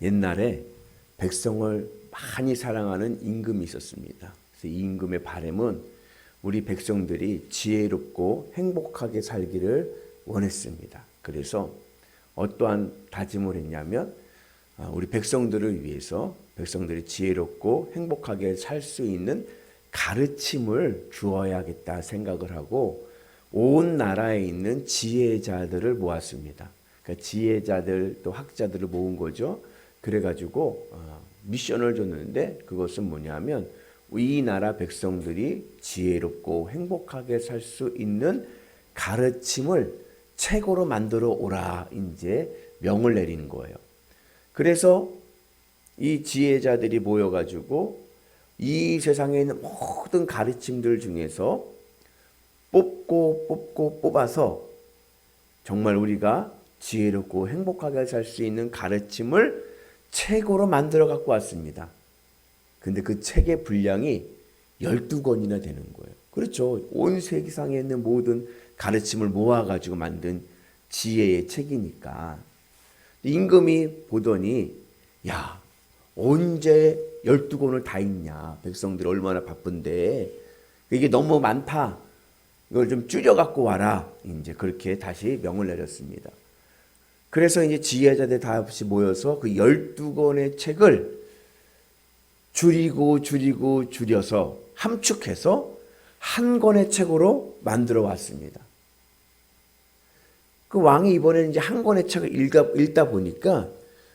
옛날에 백성을 많이 사랑하는 임금이 있었습니다. 그래서 이 임금의 바람은 우리 백성들이 지혜롭고 행복하게 살기를 원했습니다. 그래서 어떠한 다짐을 했냐면 우리 백성들을 위해서 백성들이 지혜롭고 행복하게 살 수 있는 가르침을 주어야겠다 생각을 하고 온 나라에 있는 지혜자들을 모았습니다. 그러니까 지혜자들 또 학자들을 모은 거죠. 그래가지고 미션을 줬는데 그것은 뭐냐면 이 나라 백성들이 지혜롭고 행복하게 살 수 있는 가르침을 책으로 만들어 오라 이제 명을 내리는 거예요. 그래서 이 지혜자들이 모여가지고 이 세상에 있는 모든 가르침들 중에서 뽑아서 정말 우리가 지혜롭고 행복하게 살 수 있는 가르침을 책으로 만들어 갖고 왔습니다. 근데 그 책의 분량이 12권이나 되는 거예요. 그렇죠. 온 세상에 있는 모든 가르침을 모아가지고 만든 지혜의 책이니까. 임금이 보더니 야 언제 12권을 다 읽냐. 백성들 얼마나 바쁜데 이게 너무 많다. 이걸 좀 줄여 갖고 와라. 이제 그렇게 다시 명을 내렸습니다. 그래서 이제 지혜자들 다 같이 모여서 그 12권의 책을 줄여서 함축해서 한 권의 책으로 만들어 왔습니다. 그 왕이 이번에는 이제 한 권의 책을 읽다 보니까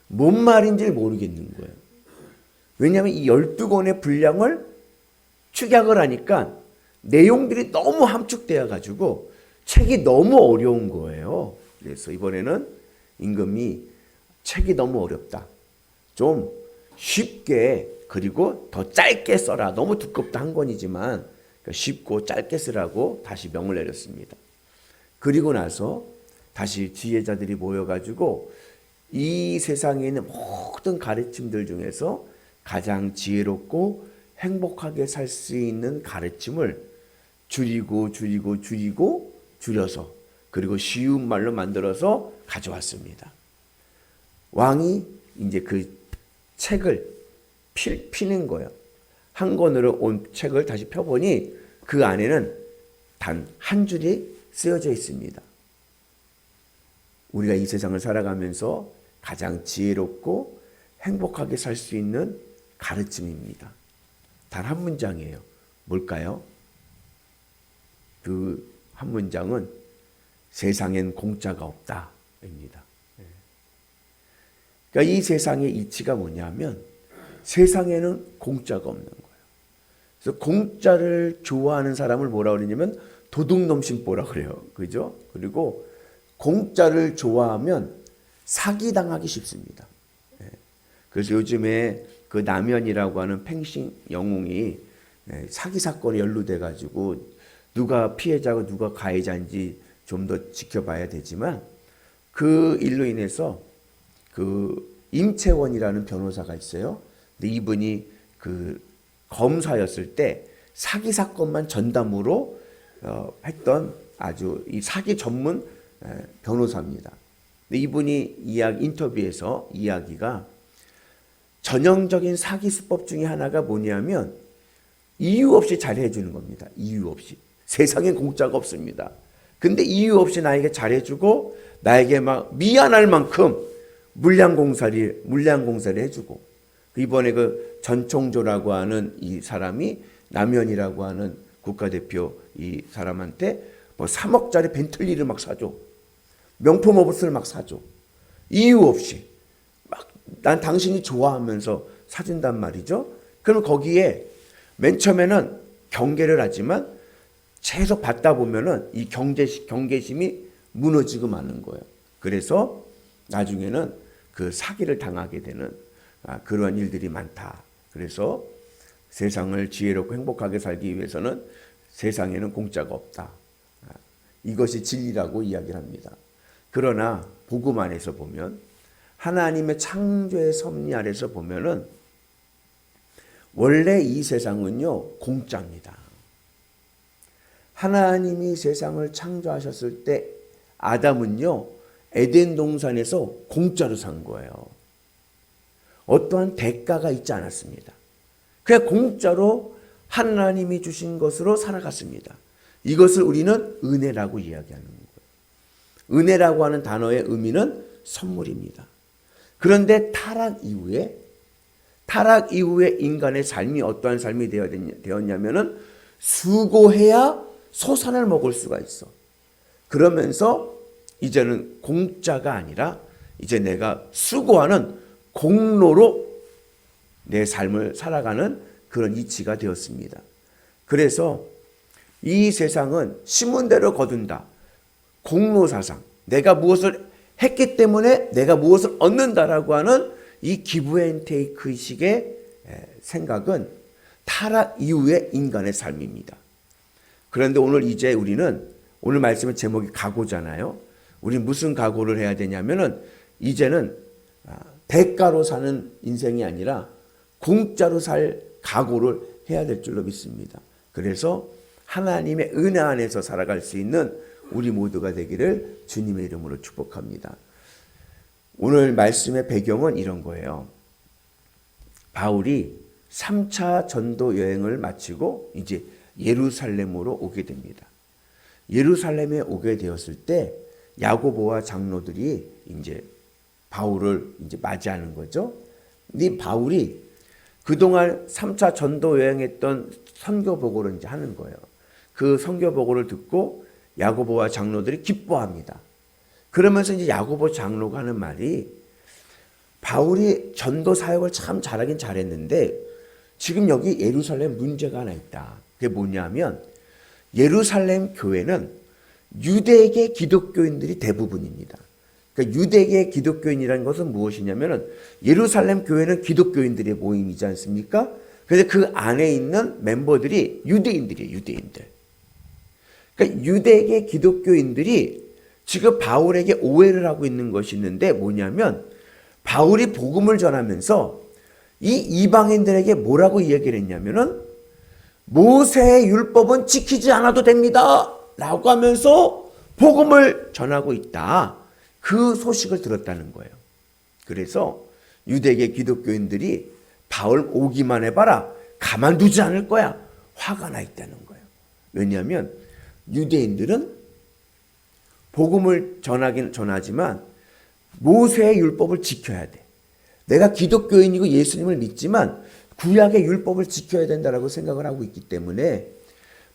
뭔 말인지 모르겠는 거예요. 왜냐하면 이 12권의 분량을 축약을 하니까 내용들이 너무 함축되어 가지고 책이 너무 어려운 거예요. 그래서 이번에는 임금이 책이 너무 어렵다. 좀 쉽게 그리고 더 짧게 써라. 너무 두껍다 한 권이지만 쉽고 짧게 쓰라고 다시 명을 내렸습니다. 그리고 나서 다시 지혜자들이 모여가지고 이 세상에 있는 모든 가르침들 중에서 가장 지혜롭고 행복하게 살 수 있는 가르침을 줄여서 그리고 쉬운 말로 만들어서 가져왔습니다. 왕이 이제 그 책을 피는 거예요. 한 권으로 온 책을 다시 펴보니 그 안에는 단 한 줄이 쓰여져 있습니다. 우리가 이 세상을 살아가면서 가장 지혜롭고 행복하게 살 수 있는 가르침입니다. 단 한 문장이에요. 뭘까요? 그 한 문장은 세상엔 공짜가 없다 입니다. 그러니까 이 세상의 이치가 뭐냐면 세상에는 공짜가 없는 거예요. 그래서 공짜를 좋아하는 사람을 뭐라 그러냐면 도둑놈심보라 그래요. 그죠? 그리고 공짜를 좋아하면 사기당하기 쉽습니다. 그래서 요즘에 그 남현이라고 하는 펜싱 영웅이 사기 사건에 연루돼 가지고 누가 피해자고 누가 가해자인지 좀 더 지켜봐야 되지만 그 일로 인해서 그 임채원이라는 변호사가 있어요. 근데 이분이 그 검사였을 때 사기 사건만 전담으로 했던 아주 이 사기 전문 변호사입니다. 근데 이분이 인터뷰에서 이야기가 전형적인 사기 수법 중에 하나가 뭐냐면 이유 없이 잘해주는 겁니다. 이유 없이. 세상엔 공짜가 없습니다. 근데 이유 없이 나에게 잘해주고 나에게 막 미안할 만큼 물량공사를 해주고 이번에 그 전총조라고 하는 이 사람이 남현이라고 하는 국가대표 이 사람한테 뭐 3억짜리 벤틀리를 막 사줘. 명품 옷을 막 사줘. 이유 없이. 막 난 당신이 좋아하면서 사준단 말이죠. 그럼 거기에 맨 처음에는 경계를 하지만 계속 받다 보면은 이 경계심이 무너지고 마는 거예요. 그래서 나중에는 그 사기를 당하게 되는 그러한 일들이 많다. 그래서 세상을 지혜롭고 행복하게 살기 위해서는 세상에는 공짜가 없다. 이것이 진리라고 이야기를 합니다. 그러나 복음 안에서 보면 하나님의 창조의 섭리 아래서 보면은 원래 이 세상은요 공짜입니다. 하나님이 세상을 창조하셨을 때 아담은요 에덴 동산에서 공짜로 산 거예요. 어떠한 대가가 있지 않았습니다. 그냥 공짜로 하나님이 주신 것으로 살아갔습니다. 이것을 우리는 은혜라고 이야기하는 거예요. 은혜라고 하는 단어의 의미는 선물입니다. 그런데 타락 이후에 인간의 삶이 어떠한 삶이 되었냐면은 수고해야 소산을 먹을 수가 있어. 그러면서 이제는 공짜가 아니라 이제 내가 수고하는 공로로 내 삶을 살아가는 그런 이치가 되었습니다. 그래서 이 세상은 심은 대로 거둔다. 공로사상. 내가 무엇을 했기 때문에 내가 무엇을 얻는다라고 하는 이 기브 앤 테이크 식의 생각은 타락 이후의 인간의 삶입니다. 그런데 우리는 오늘 말씀의 제목이 각오잖아요. 우리 무슨 각오를 해야 되냐면은 이제는 대가로 사는 인생이 아니라 공짜로 살 각오를 해야 될 줄로 믿습니다. 그래서 하나님의 은혜 안에서 살아갈 수 있는 우리 모두가 되기를 주님의 이름으로 축복합니다. 오늘 말씀의 배경은 이런 거예요. 바울이 3차 전도 여행을 마치고 이제 예루살렘으로 오게 됩니다. 예루살렘에 오게 되었을 때 야고보와 장로들이 이제 바울을 이제 맞이하는 거죠. 이 바울이 그동안 3차 전도 여행했던 선교 보고를 이제 하는 거예요. 그 선교 보고를 듣고 야고보와 장로들이 기뻐합니다. 그러면서 이제 야고보 장로가 하는 말이 바울이 전도 사역을 참 잘하긴 잘했는데 지금 여기 예루살렘 문제가 하나 있다. 그게 뭐냐면 예루살렘 교회는 유대계 기독교인들이 대부분입니다. 그러니까 유대계 기독교인이라는 것은 무엇이냐면 예루살렘 교회는 기독교인들의 모임이지 않습니까? 그런데 그 안에 있는 멤버들이 유대인들이에요. 유대인들. 그러니까 유대계 기독교인들이 지금 바울에게 오해를 하고 있는 것이 있는데 뭐냐면 바울이 복음을 전하면서 이 이방인들에게 뭐라고 이야기를 했냐면은 모세의 율법은 지키지 않아도 됩니다 라고 하면서 복음을 전하고 있다. 그 소식을 들었다는 거예요. 그래서 유대계 기독교인들이 바울 오기만 해봐라 가만두지 않을 거야 화가 나 있다는 거예요. 왜냐하면 유대인들은 복음을 전하긴 전하지만 모세의 율법을 지켜야 돼. 내가 기독교인이고 예수님을 믿지만 구약의 율법을 지켜야 된다라고 생각을 하고 있기 때문에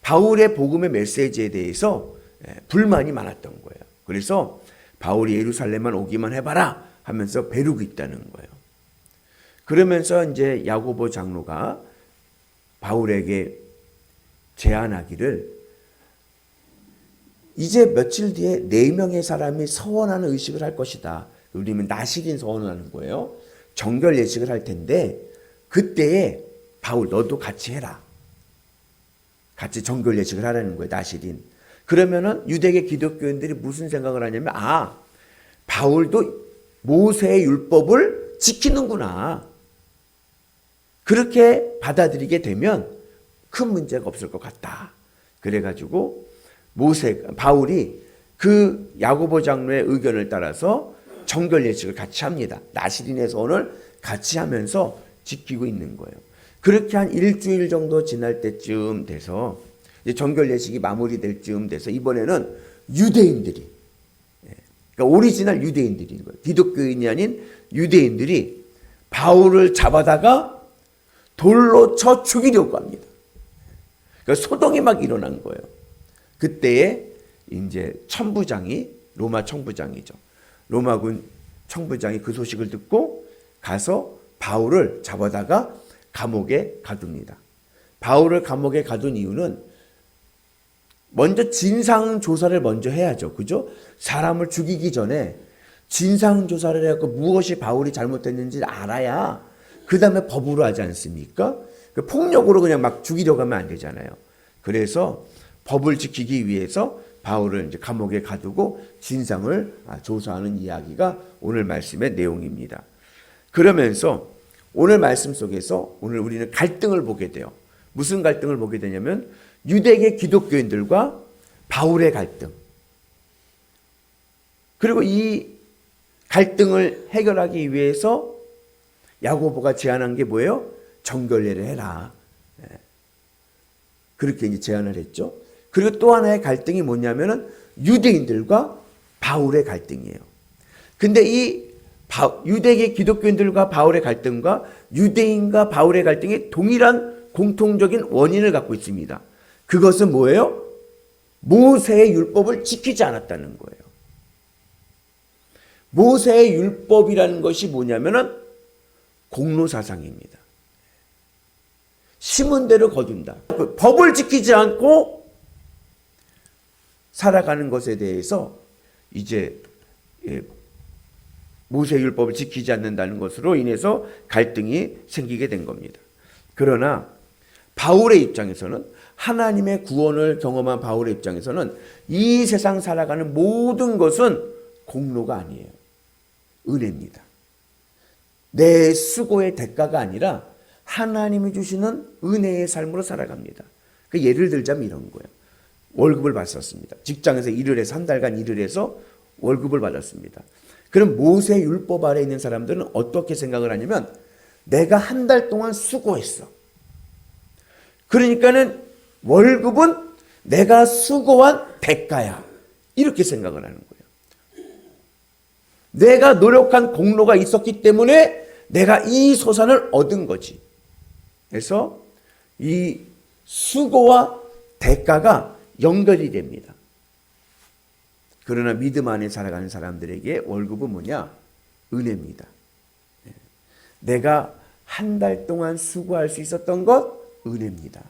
바울의 복음의 메시지에 대해서 불만이 많았던 거예요. 그래서 바울이 예루살렘만 오기만 해봐라 하면서 배르고 있다는 거예요. 그러면서 이제 야고보 장로가 바울에게 제안하기를 이제 며칠 뒤에 4명의 사람이 서원하는 의식을 할 것이다. 우리는 나시린 서원을 하는 거예요. 정결 예식을 할 텐데 그때에 바울 너도 같이 해라. 같이 정결 예식을 하라는 거예요. 나시린. 그러면은 유대계 기독교인들이 무슨 생각을 하냐면 바울도 모세의 율법을 지키는구나. 그렇게 받아들이게 되면 큰 문제가 없을 것 같다. 그래가지고 바울이 그 야고보 장로의 의견을 따라서 정결 예식을 같이 합니다. 나시린의 서원을 같이 하면서 지키고 있는 거예요. 그렇게 한 일주일 정도 지날 때쯤 돼서 이제 정결 예식이 마무리될 쯤 돼서 이번에는 유대인들이 그러니까 오리지널 유대인들인 거예요. 기독교인이 아닌 유대인들이 바울을 잡아다가 돌로 쳐 죽이려고 합니다. 그러니까 소동이 막 일어난 거예요. 그때에 이제 천부장이 로마 천부장이죠. 로마군 천부장이 그 소식을 듣고 가서 바울을 잡아다가 감옥에 가둡니다. 바울을 감옥에 가둔 이유는 먼저 진상조사를 먼저 해야죠. 그죠? 사람을 죽이기 전에 진상조사를 해갖고 무엇이 바울이 잘못했는지 알아야 그 다음에 법으로 하지 않습니까? 폭력으로 그냥 막 죽이려고 하면 안 되잖아요. 그래서 법을 지키기 위해서 바울을 이제 감옥에 가두고 진상을 조사하는 이야기가 오늘 말씀의 내용입니다. 그러면서 오늘 말씀 속에서 오늘 우리는 갈등을 보게 돼요. 무슨 갈등을 보게 되냐면 유대계 기독교인들과 바울의 갈등. 그리고 이 갈등을 해결하기 위해서 야고보가 제안한 게 뭐예요? 정결례를 해라. 그렇게 이제 제안을 했죠. 그리고 또 하나의 갈등이 뭐냐면은 유대인들과 바울의 갈등이에요. 근데 이 유대계 기독교인들과 바울의 갈등과 유대인과 바울의 갈등이 동일한 공통적인 원인을 갖고 있습니다. 그것은 뭐예요? 모세의 율법을 지키지 않았다는 거예요. 모세의 율법이라는 것이 뭐냐면은 공로사상입니다. 심은 대로 거둔다. 법을 지키지 않고 살아가는 것에 대해서 이제 모세의 율법을 지키지 않는다는 것으로 인해서 갈등이 생기게 된 겁니다. 그러나 바울의 입장에서는, 하나님의 구원을 경험한 바울의 입장에서는 이 세상 살아가는 모든 것은 공로가 아니에요. 은혜입니다. 내 수고의 대가가 아니라 하나님이 주시는 은혜의 삶으로 살아갑니다. 그 예를 들자면 이런 거예요. 월급을 받았습니다. 직장에서 일을 해서 한 달간 일을 해서 월급을 받았습니다. 그럼 모세 율법 아래 있는 사람들은 어떻게 생각을 하냐면 내가 한 달 동안 수고했어. 그러니까는 월급은 내가 수고한 대가야. 이렇게 생각을 하는 거예요. 내가 노력한 공로가 있었기 때문에 내가 이 소산을 얻은 거지. 그래서 이 수고와 대가가 연결이 됩니다. 그러나 믿음 안에 살아가는 사람들에게 월급은 뭐냐? 은혜입니다. 내가 한 달 동안 수고할 수 있었던 것 은혜입니다.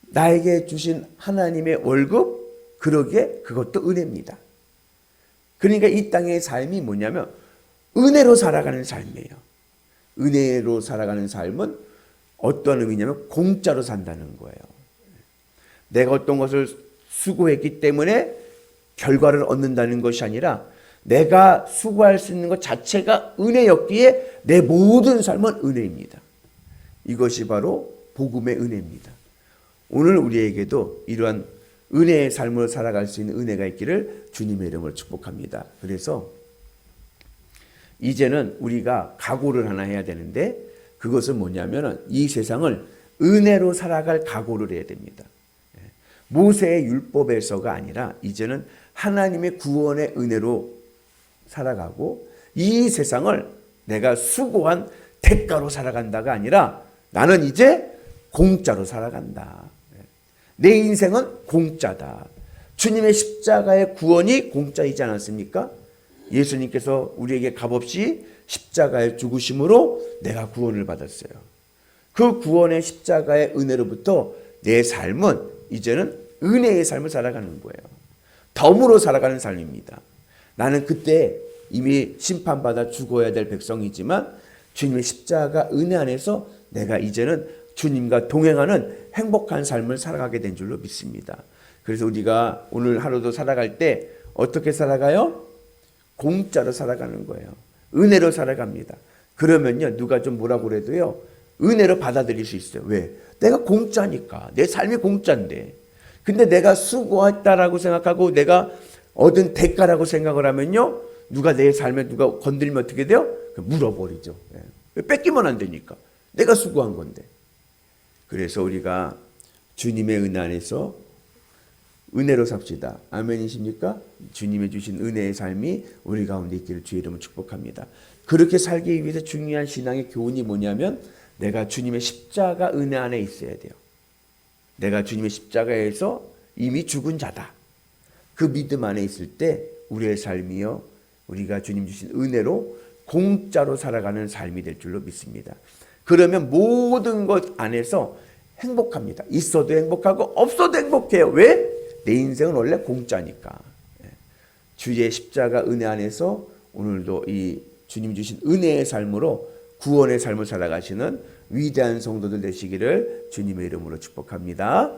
나에게 주신 하나님의 월급, 그러기에 그것도 은혜입니다. 그러니까 이 땅의 삶이 뭐냐면 은혜로 살아가는 삶이에요. 은혜로 살아가는 삶은 어떤 의미냐면 공짜로 산다는 거예요. 내가 어떤 것을 수고했기 때문에 결과를 얻는다는 것이 아니라 내가 수고할 수 있는 것 자체가 은혜였기에 내 모든 삶은 은혜입니다. 이것이 바로 복음의 은혜입니다. 오늘 우리에게도 이러한 은혜의 삶을 살아갈 수 있는 은혜가 있기를 주님의 이름으로 축복합니다. 그래서 이제는 우리가 각오를 하나 해야 되는데 그것은 뭐냐면 이 세상을 은혜로 살아갈 각오를 해야 됩니다. 모세의 율법에서가 아니라 이제는 하나님의 구원의 은혜로 살아가고 이 세상을 내가 수고한 대가로 살아간다가 아니라 나는 이제 공짜로 살아간다. 내 인생은 공짜다. 주님의 십자가의 구원이 공짜이지 않았습니까? 예수님께서 우리에게 값없이 십자가의 죽으심으로 내가 구원을 받았어요. 그 구원의 십자가의 은혜로부터 내 삶은 이제는 은혜의 삶을 살아가는 거예요. 덤으로 살아가는 삶입니다. 나는 그때 이미 심판받아 죽어야 될 백성이지만 주님의 십자가 은혜 안에서 내가 이제는 주님과 동행하는 행복한 삶을 살아가게 된 줄로 믿습니다. 그래서 우리가 오늘 하루도 살아갈 때 어떻게 살아가요? 공짜로 살아가는 거예요. 은혜로 살아갑니다. 그러면요, 누가 좀 뭐라고 그래도요, 은혜로 받아들일 수 있어요. 왜? 내가 공짜니까. 내 삶이 공짜인데. 근데 내가 수고했다라고 생각하고 내가 얻은 대가라고 생각을 하면요, 누가 내 삶에 누가 건들면 어떻게 돼요? 물어버리죠. 뺏기면 안 되니까. 내가 수고한 건데. 그래서 우리가 주님의 은혜 안에서 은혜로 삽시다. 아멘이십니까? 주님이 주신 은혜의 삶이 우리 가운데 있기를 주의 이름으로 축복합니다. 그렇게 살기 위해서 중요한 신앙의 교훈이 뭐냐면 내가 주님의 십자가 은혜 안에 있어야 돼요. 내가 주님의 십자가에서 이미 죽은 자다. 그 믿음 안에 있을 때 우리의 삶이요, 우리가 주님 주신 은혜로 공짜로 살아가는 삶이 될 줄로 믿습니다. 그러면 모든 것 안에서 행복합니다. 있어도 행복하고 없어도 행복해요. 왜? 내 인생은 원래 공짜니까. 주의 십자가 은혜 안에서 오늘도 이 주님 주신 은혜의 삶으로 구원의 삶을 살아가시는 위대한 성도들 되시기를 주님의 이름으로 축복합니다.